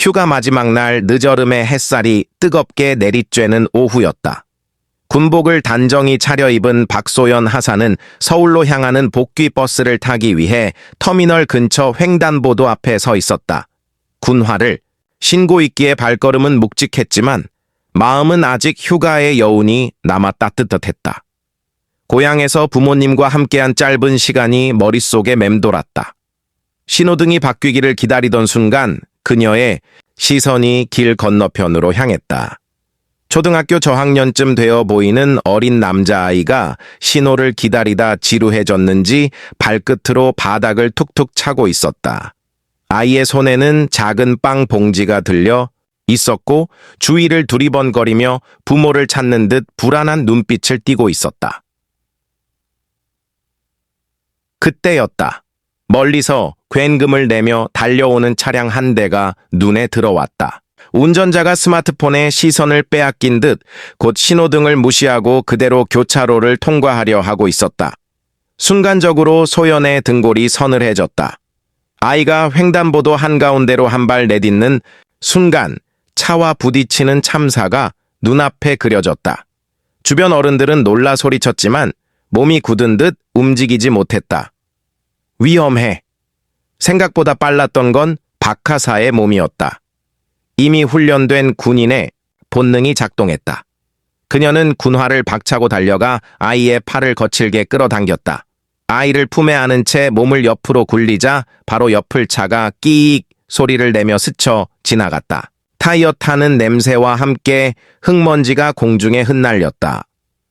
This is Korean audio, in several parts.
휴가 마지막 날 늦어름의 햇살이 뜨겁게 내리쬐는 오후였다. 군복을 단정히 차려입은 박소연 하사는 서울로 향하는 복귀 버스를 타기 위해 터미널 근처 횡단보도 앞에 서 있었다. 군화를 신고 있기에 발걸음은 묵직했지만 마음은 아직 휴가의 여운이 남아 따뜻했다. 고향에서 부모님과 함께한 짧은 시간이 머릿속에 맴돌았다. 신호등이 바뀌기를 기다리던 순간 그녀의 시선이 길 건너편으로 향했다. 초등학교 저학년쯤 되어 보이는 어린 남자아이가 신호를 기다리다 지루해졌는지 발끝으로 바닥을 툭툭 차고 있었다. 아이의 손에는 작은 빵 봉지가 들려 있었고 주위를 두리번거리며 부모를 찾는 듯 불안한 눈빛을 띠고 있었다. 그때였다. 멀리서 굉금을 내며 달려오는 차량 한 대가 눈에 들어왔다. 운전자가 스마트폰에 시선을 빼앗긴 듯 곧 신호등을 무시하고 그대로 교차로를 통과하려 하고 있었다. 순간적으로 소연의 등골이 서늘해졌다. 아이가 횡단보도 한가운데로 한 발 내딛는 순간 차와 부딪히는 참사가 눈앞에 그려졌다. 주변 어른들은 놀라 소리쳤지만 몸이 굳은 듯 움직이지 못했다. 위험해. 생각보다 빨랐던 건 박하사의 몸이었다. 이미 훈련된 군인의 본능이 작동했다. 그녀는 군화를 박차고 달려가 아이의 팔을 거칠게 끌어당겼다. 아이를 품에 안은 채 몸을 옆으로 굴리자 바로 옆을 차가 끼익 소리를 내며 스쳐 지나갔다. 타이어 타는 냄새와 함께 흙먼지가 공중에 흩날렸다.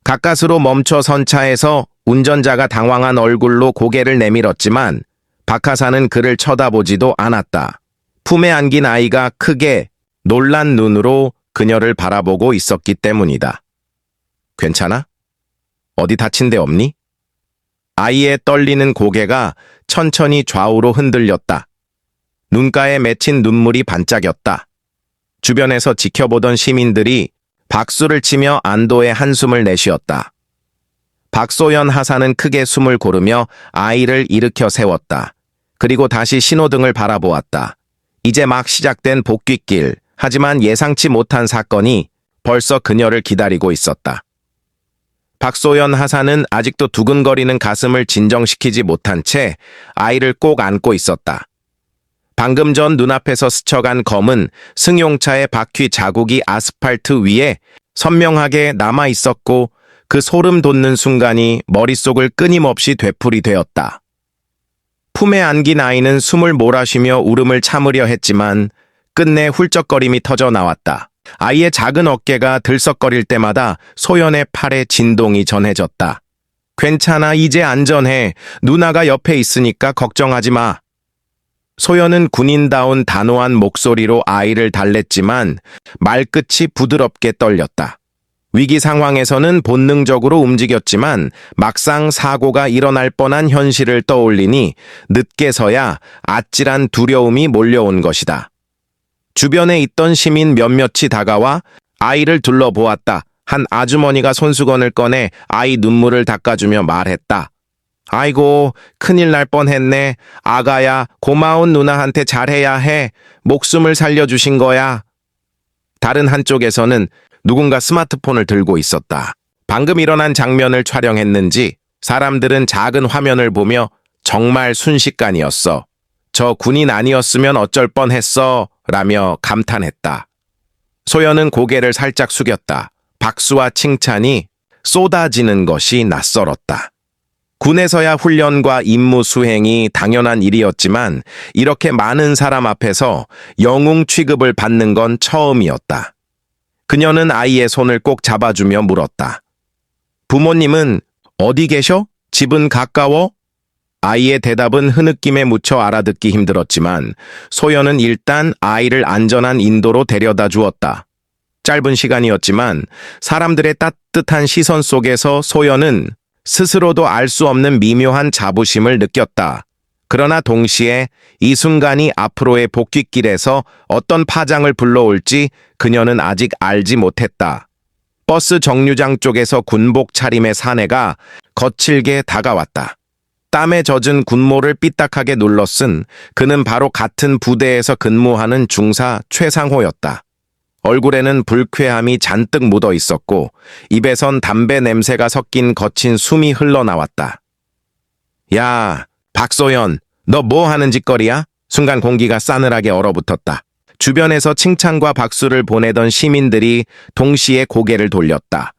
가까스로 멈춰 선 차에서 운전자가 당황한 얼굴로 고개를 내밀었지만 박하사는 그를 쳐다보지도 않았다. 품에 안긴 아이가 크게 놀란 눈으로 그녀를 바라보고 있었기 때문이다. 괜찮아? 어디 다친 데 없니? 아이의 떨리는 고개가 천천히 좌우로 흔들렸다. 눈가에 맺힌 눈물이 반짝였다. 주변에서 지켜보던 시민들이 박수를 치며 안도의 한숨을 내쉬었다. 박소연 하사는 크게 숨을 고르며 아이를 일으켜 세웠다. 그리고 다시 신호등을 바라보았다. 이제 막 시작된 복귀길, 하지만 예상치 못한 사건이 벌써 그녀를 기다리고 있었다. 박소연 하사는 아직도 두근거리는 가슴을 진정시키지 못한 채 아이를 꼭 안고 있었다. 방금 전 눈앞에서 스쳐간 검은 승용차의 바퀴 자국이 아스팔트 위에 선명하게 남아 있었고 그 소름 돋는 순간이 머릿속을 끊임없이 되풀이되었다. 품에 안긴 아이는 숨을 몰아쉬며 울음을 참으려 했지만 끝내 훌쩍거림이 터져 나왔다. 아이의 작은 어깨가 들썩거릴 때마다 소연의 팔에 진동이 전해졌다. 괜찮아, 이제 안전해. 누나가 옆에 있으니까 걱정하지 마. 소연은 군인다운 단호한 목소리로 아이를 달랬지만 말끝이 부드럽게 떨렸다. 위기 상황에서는 본능적으로 움직였지만 막상 사고가 일어날 뻔한 현실을 떠올리니 늦게서야 아찔한 두려움이 몰려온 것이다. 주변에 있던 시민 몇몇이 다가와 아이를 둘러보았다. 한 아주머니가 손수건을 꺼내 아이 눈물을 닦아주며 말했다. 아이고, 큰일 날 뻔했네. 아가야, 고마운 누나한테 잘해야 해. 목숨을 살려주신 거야. 다른 한쪽에서는 누군가 스마트폰을 들고 있었다. 방금 일어난 장면을 촬영했는지 사람들은 작은 화면을 보며 정말 순식간이었어. 저 군인 아니었으면 어쩔 뻔했어. 라며 감탄했다. 소연은 고개를 살짝 숙였다. 박수와 칭찬이 쏟아지는 것이 낯설었다. 군에서야 훈련과 임무 수행이 당연한 일이었지만 이렇게 많은 사람 앞에서 영웅 취급을 받는 건 처음이었다. 그녀는 아이의 손을 꼭 잡아주며 물었다. 부모님은 어디 계셔? 집은 가까워? 아이의 대답은 흐느낌에 묻혀 알아듣기 힘들었지만 소연은 일단 아이를 안전한 인도로 데려다 주었다. 짧은 시간이었지만 사람들의 따뜻한 시선 속에서 소연은 스스로도 알 수 없는 미묘한 자부심을 느꼈다. 그러나 동시에 이 순간이 앞으로의 복귀길에서 어떤 파장을 불러올지 그녀는 아직 알지 못했다. 버스 정류장 쪽에서 군복 차림의 사내가 거칠게 다가왔다. 땀에 젖은 군모를 삐딱하게 눌러쓴 그는 바로 같은 부대에서 근무하는 중사 최상호였다. 얼굴에는 불쾌함이 잔뜩 묻어 있었고 입에선 담배 냄새가 섞인 거친 숨이 흘러나왔다. 야, 박소연, 너 뭐 하는 짓거리야? 순간 공기가 싸늘하게 얼어붙었다. 주변에서 칭찬과 박수를 보내던 시민들이 동시에 고개를 돌렸다.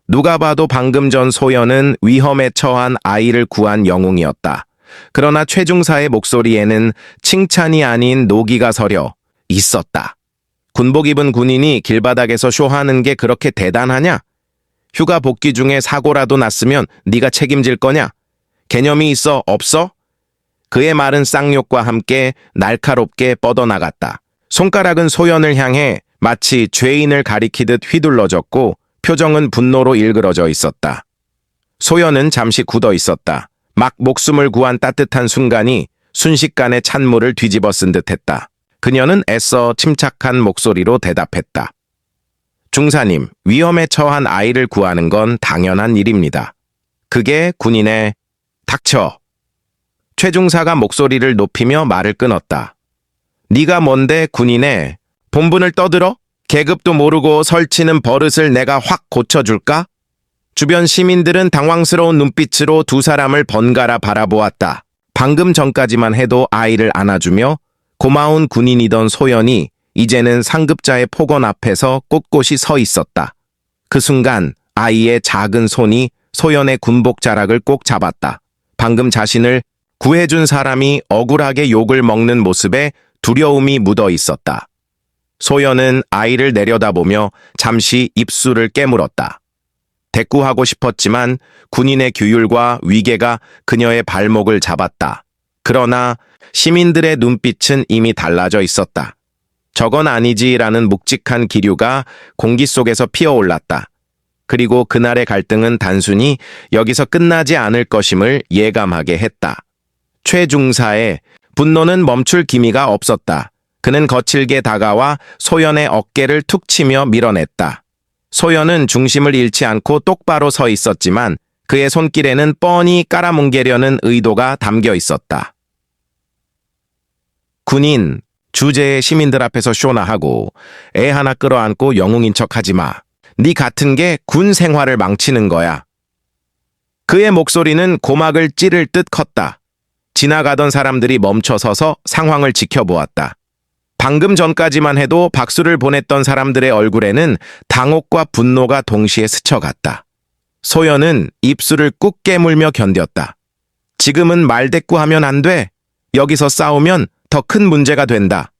누가 봐도 방금 전 소연은 위험에 처한 아이를 구한 영웅이었다. 그러나 최중사의 목소리에는 칭찬이 아닌 노기가 서려 있었다. 군복 입은 군인이 길바닥에서 쇼하는 게 그렇게 대단하냐? 휴가 복귀 중에 사고라도 났으면 네가 책임질 거냐? 개념이 있어 없어? 그의 말은 쌍욕과 함께 날카롭게 뻗어나갔다. 손가락은 소연을 향해 마치 죄인을 가리키듯 휘둘러졌고 표정은 분노로 일그러져 있었다. 소연은 잠시 굳어 있었다. 막 목숨을 구한 따뜻한 순간이 순식간에 찬물을 뒤집어 쓴 듯했다. 그녀는 애써 침착한 목소리로 대답했다. 중사님, 위험에 처한 아이를 구하는 건 당연한 일입니다. 그게 군인의 닥쳐. 최중사가 목소리를 높이며 말을 끊었다. 네가 뭔데 군인의 본분을 떠들어? 계급도 모르고 설치는 버릇을 내가 확 고쳐줄까? 주변 시민들은 당황스러운 눈빛으로 두 사람을 번갈아 바라보았다. 방금 전까지만 해도 아이를 안아주며 고마운 군인이던 소연이 이제는 상급자의 폭언 앞에서 꼿꼿이 서 있었다. 그 순간 아이의 작은 손이 소연의 군복 자락을 꼭 잡았다. 방금 자신을 구해준 사람이 억울하게 욕을 먹는 모습에 두려움이 묻어 있었다. 소연은 아이를 내려다보며 잠시 입술을 깨물었다. 대꾸하고 싶었지만 군인의 규율과 위계가 그녀의 발목을 잡았다. 그러나 시민들의 눈빛은 이미 달라져 있었다. 저건 아니지라는 묵직한 기류가 공기 속에서 피어올랐다. 그리고 그날의 갈등은 단순히 여기서 끝나지 않을 것임을 예감하게 했다. 최중사의 분노는 멈출 기미가 없었다. 그는 거칠게 다가와 소연의 어깨를 툭 치며 밀어냈다. 소연은 중심을 잃지 않고 똑바로 서 있었지만 그의 손길에는 뻔히 깔아뭉개려는 의도가 담겨 있었다. 군인, 주제의 시민들 앞에서 쇼나 하고 애 하나 끌어안고 영웅인 척하지 마. 네 같은 게 군 생활을 망치는 거야. 그의 목소리는 고막을 찌를 듯 컸다. 지나가던 사람들이 멈춰서서 상황을 지켜보았다. 방금 전까지만 해도 박수를 보냈던 사람들의 얼굴에는 당혹과 분노가 동시에 스쳐갔다. 소연은 입술을 꾹 깨물며 견뎠다. 지금은 말대꾸하면 안 돼. 여기서 싸우면 더 큰 문제가 된다.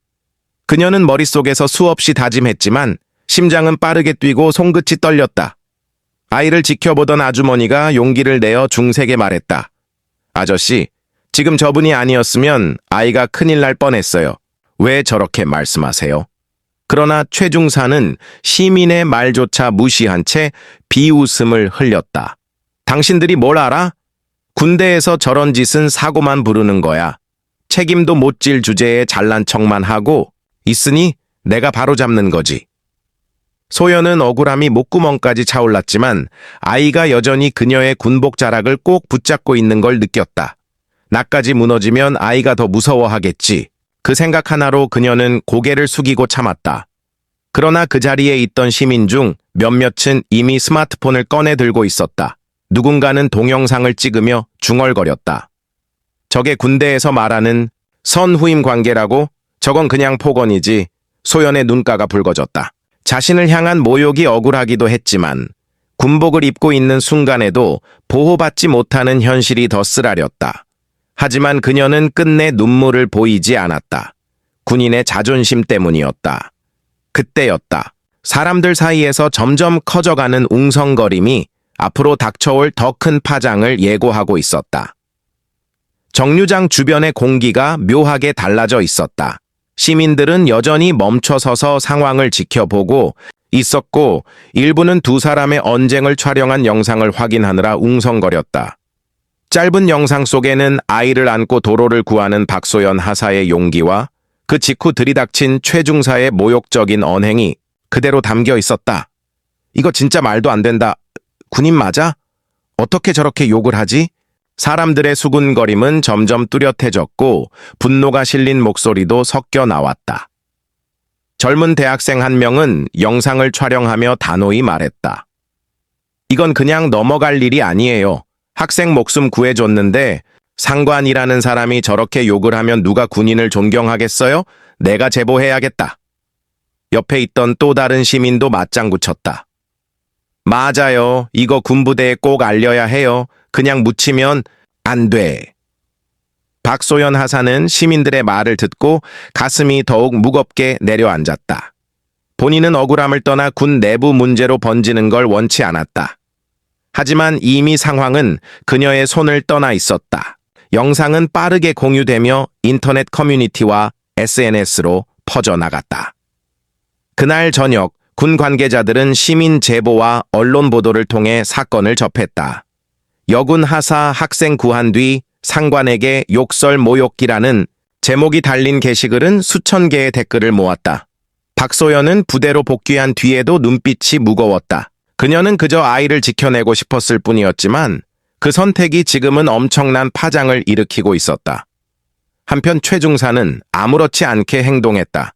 그녀는 머릿속에서 수없이 다짐했지만 심장은 빠르게 뛰고 손끝이 떨렸다. 아이를 지켜보던 아주머니가 용기를 내어 중색에 말했다. 아저씨, 지금 저분이 아니었으면 아이가 큰일 날 뻔했어요. 왜 저렇게 말씀하세요? 그러나 최중사는 시민의 말조차 무시한 채 비웃음을 흘렸다. 당신들이 뭘 알아? 군대에서 저런 짓은 사고만 부르는 거야. 책임도 못 질 주제에 잘난 척만 하고 있으니 내가 바로잡는 거지. 소연은 억울함이 목구멍까지 차올랐지만 아이가 여전히 그녀의 군복 자락을 꼭 붙잡고 있는 걸 느꼈다. 나까지 무너지면 아이가 더 무서워하겠지. 그 생각 하나로 그녀는 고개를 숙이고 참았다. 그러나 그 자리에 있던 시민 중 몇몇은 이미 스마트폰을 꺼내 들고 있었다. 누군가는 동영상을 찍으며 중얼거렸다. 저게 군대에서 말하는 선후임 관계라고? 저건 그냥 폭언이지. 소연의 눈가가 붉어졌다. 자신을 향한 모욕이 억울하기도 했지만 군복을 입고 있는 순간에도 보호받지 못하는 현실이 더 쓰라렸다. 하지만 그녀는 끝내 눈물을 보이지 않았다. 군인의 자존심 때문이었다. 그때였다. 사람들 사이에서 점점 커져가는 웅성거림이 앞으로 닥쳐올 더 큰 파장을 예고하고 있었다. 정류장 주변의 공기가 묘하게 달라져 있었다. 시민들은 여전히 멈춰서서 상황을 지켜보고 있었고 일부는 두 사람의 언쟁을 촬영한 영상을 확인하느라 웅성거렸다. 짧은 영상 속에는 아이를 안고 도로를 구하는 박소연 하사의 용기와 그 직후 들이닥친 최중사의 모욕적인 언행이 그대로 담겨 있었다. 이거 진짜 말도 안 된다. 군인 맞아? 어떻게 저렇게 욕을 하지? 사람들의 수군거림은 점점 뚜렷해졌고 분노가 실린 목소리도 섞여 나왔다. 젊은 대학생 한 명은 영상을 촬영하며 단호히 말했다. 이건 그냥 넘어갈 일이 아니에요. 학생 목숨 구해줬는데 상관이라는 사람이 저렇게 욕을 하면 누가 군인을 존경하겠어요? 내가 제보해야겠다. 옆에 있던 또 다른 시민도 맞장구 쳤다. 맞아요. 이거 군부대에 꼭 알려야 해요. 그냥 묻히면 안 돼. 박소연 하사는 시민들의 말을 듣고 가슴이 더욱 무겁게 내려앉았다. 본인은 억울함을 떠나 군 내부 문제로 번지는 걸 원치 않았다. 하지만 이미 상황은 그녀의 손을 떠나 있었다. 영상은 빠르게 공유되며 인터넷 커뮤니티와 SNS로 퍼져나갔다. 그날 저녁 군 관계자들은 시민 제보와 언론 보도를 통해 사건을 접했다. 여군 하사 학생 구한 뒤 상관에게 욕설 모욕기라는 제목이 달린 게시글은 수천 개의 댓글을 모았다. 박소연은 부대로 복귀한 뒤에도 눈빛이 무거웠다. 그녀는 그저 아이를 지켜내고 싶었을 뿐이었지만 그 선택이 지금은 엄청난 파장을 일으키고 있었다. 한편 최중사는 아무렇지 않게 행동했다.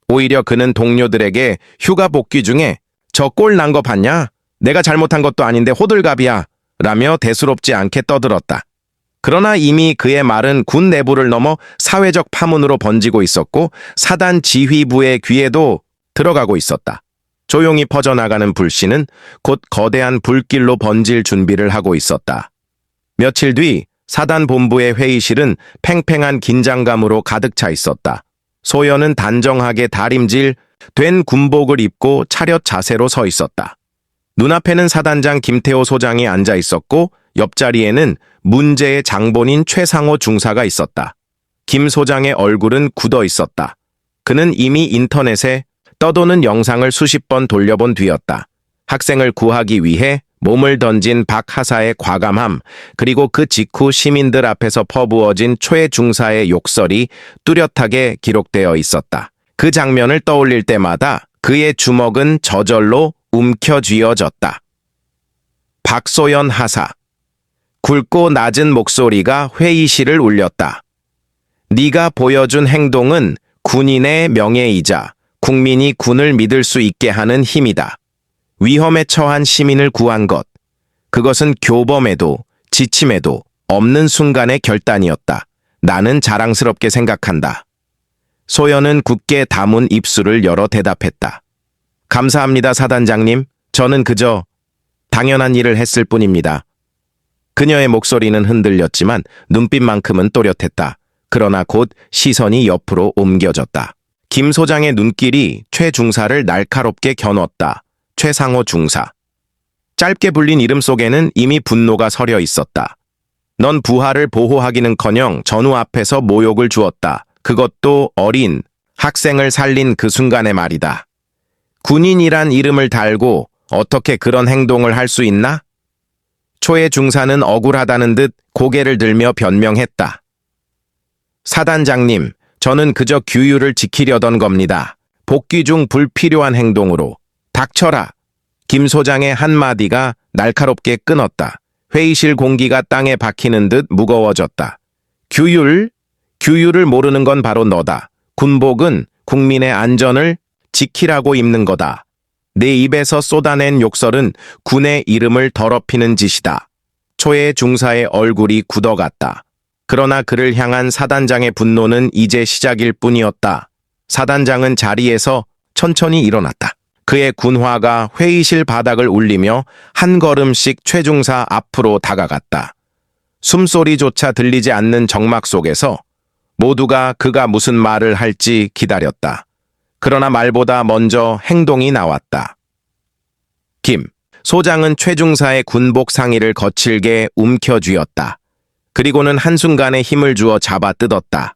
오히려 그는 동료들에게 휴가 복귀 중에 저 꼴 난 거 봤냐? 내가 잘못한 것도 아닌데 호들갑이야. 라며 대수롭지 않게 떠들었다. 그러나 이미 그의 말은 군 내부를 넘어 사회적 파문으로 번지고 있었고 사단 지휘부의 귀에도 들어가고 있었다. 조용히 퍼져나가는 불씨는 곧 거대한 불길로 번질 준비를 하고 있었다. 며칠 뒤 사단 본부의 회의실은 팽팽한 긴장감으로 가득 차 있었다. 소연은 단정하게 다림질 된 군복을 입고 차렷 자세로 서 있었다. 눈앞에는 사단장 김태호 소장이 앉아 있었고 옆자리에는 문제의 장본인 최상호 중사가 있었다. 김 소장의 얼굴은 굳어 있었다. 그는 이미 인터넷에 떠도는 영상을 수십 번 돌려본 뒤였다. 학생을 구하기 위해 몸을 던진 박 하사의 과감함, 그리고 그 직후 시민들 앞에서 퍼부어진 최 중사의 욕설이 뚜렷하게 기록되어 있었다. 그 장면을 떠올릴 때마다 그의 주먹은 저절로 움켜쥐어졌다. 박소연 하사. 굵고 낮은 목소리가 회의실을 울렸다. 네가 보여준 행동은 군인의 명예이자 국민이 군을 믿을 수 있게 하는 힘이다. 위험에 처한 시민을 구한 것. 그것은 교범에도 지침에도 없는 순간의 결단이었다. 나는 자랑스럽게 생각한다. 소연은 굳게 다문 입술을 열어 대답했다. 감사합니다, 사단장님. 저는 그저 당연한 일을 했을 뿐입니다. 그녀의 목소리는 흔들렸지만 눈빛만큼은 또렷했다. 그러나 곧 시선이 옆으로 옮겨졌다. 김 소장의 눈길이 최 중사를 날카롭게 겨눴다. 최상호 중사. 짧게 불린 이름 속에는 이미 분노가 서려 있었다. 넌 부하를 보호하기는커녕 전우 앞에서 모욕을 주었다. 그것도 어린 학생을 살린 그 순간의 말이다. 군인이란 이름을 달고 어떻게 그런 행동을 할 수 있나? 초의 중사는 억울하다는 듯 고개를 들며 변명했다. 사단장님, 저는 그저 규율을 지키려던 겁니다. 복귀 중 불필요한 행동으로. 닥쳐라. 김 소장의 한마디가 날카롭게 끊었다. 회의실 공기가 땅에 박히는 듯 무거워졌다. 규율을 모르는 건 바로 너다. 군복은 국민의 안전을 지키라고 입는 거다. 내 입에서 쏟아낸 욕설은 군의 이름을 더럽히는 짓이다. 초의 중사의 얼굴이 굳어갔다. 그러나 그를 향한 사단장의 분노는 이제 시작일 뿐이었다. 사단장은 자리에서 천천히 일어났다. 그의 군화가 회의실 바닥을 울리며 한 걸음씩 최중사 앞으로 다가갔다. 숨소리조차 들리지 않는 정막 속에서 모두가 그가 무슨 말을 할지 기다렸다. 그러나 말보다 먼저 행동이 나왔다. 김 소장은 최중사의 군복 상의를 거칠게 움켜쥐었다. 그리고는 한순간에 힘을 주어 잡아 뜯었다.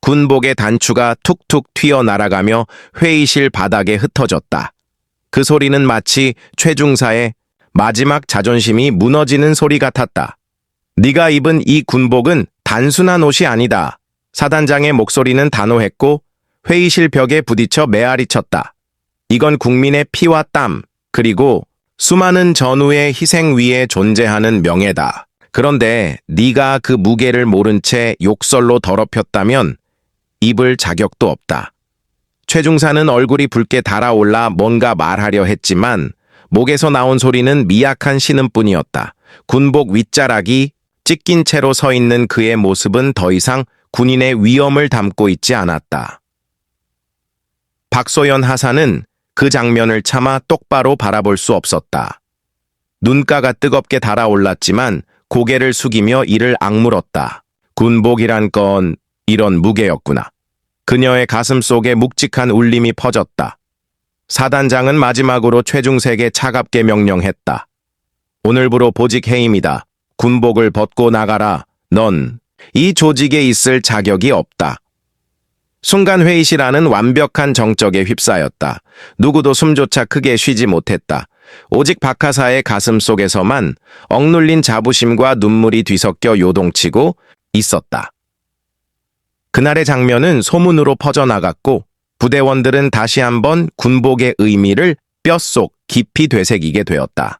군복의 단추가 툭툭 튀어나가며 회의실 바닥에 흩어졌다. 그 소리는 마치 최중사의 마지막 자존심이 무너지는 소리 같았다. 네가 입은 이 군복은 단순한 옷이 아니다. 사단장의 목소리는 단호했고 회의실 벽에 부딪혀 메아리 쳤다. 이건 국민의 피와 땀, 그리고 수많은 전우의 희생 위에 존재하는 명예다. 그런데 네가 그 무게를 모른 채 욕설로 더럽혔다면 입을 자격도 없다. 최중사는 얼굴이 붉게 달아올라 뭔가 말하려 했지만 목에서 나온 소리는 미약한 신음뿐이었다. 군복 윗자락이 찢긴 채로 서 있는 그의 모습은 더 이상 군인의 위엄을 담고 있지 않았다. 박소연 하사는 그 장면을 차마 똑바로 바라볼 수 없었다. 눈가가 뜨겁게 달아올랐지만 고개를 숙이며 이를 악물었다. 군복이란 건 이런 무게였구나. 그녀의 가슴 속에 묵직한 울림이 퍼졌다. 사단장은 마지막으로 최중색에 차갑게 명령했다. 오늘부로 보직 해임이다. 군복을 벗고 나가라. 넌 이 조직에 있을 자격이 없다. 순간 회의실 안은 완벽한 정적에 휩싸였다. 누구도 숨조차 크게 쉬지 못했다. 오직 박하사의 가슴 속에서만 억눌린 자부심과 눈물이 뒤섞여 요동치고 있었다. 그날의 장면은 소문으로 퍼져나갔고 부대원들은 다시 한번 군복의 의미를 뼛속 깊이 되새기게 되었다.